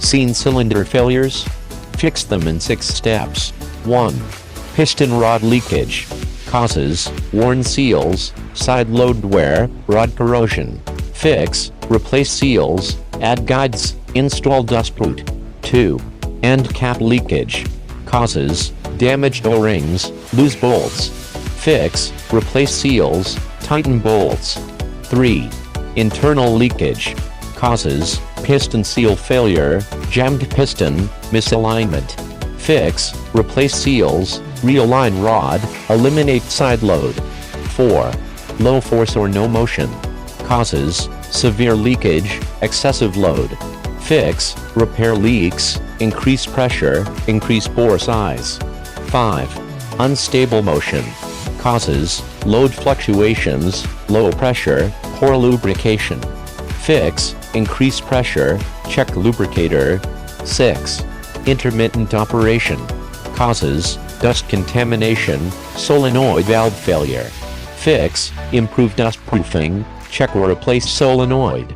Seen cylinder failures? Fix them in 6 steps. 1. Piston rod leakage. Causes: worn seals, side load wear, rod corrosion. Fix: replace seals, add guides, install dust boot. 2. End cap leakage. Causes: damaged O-rings, loose bolts. Fix: replace seals, tighten bolts. 3. Internal leakage. Causes: piston seal failure, jammed piston, misalignment. Fix: replace seals, realign rod, eliminate side load. 4. Low force or no motion. Causes: severe leakage, excessive load. Fix: repair leaks, increase pressure, increase bore size. 5. Unstable motion. Causes: load fluctuations, low pressure, poor lubrication. Fix: increase pressure, check lubricator. 6. Intermittent operation. Causes: dust contamination, solenoid valve failure. Fix: improve dust proofing, check or replace solenoid.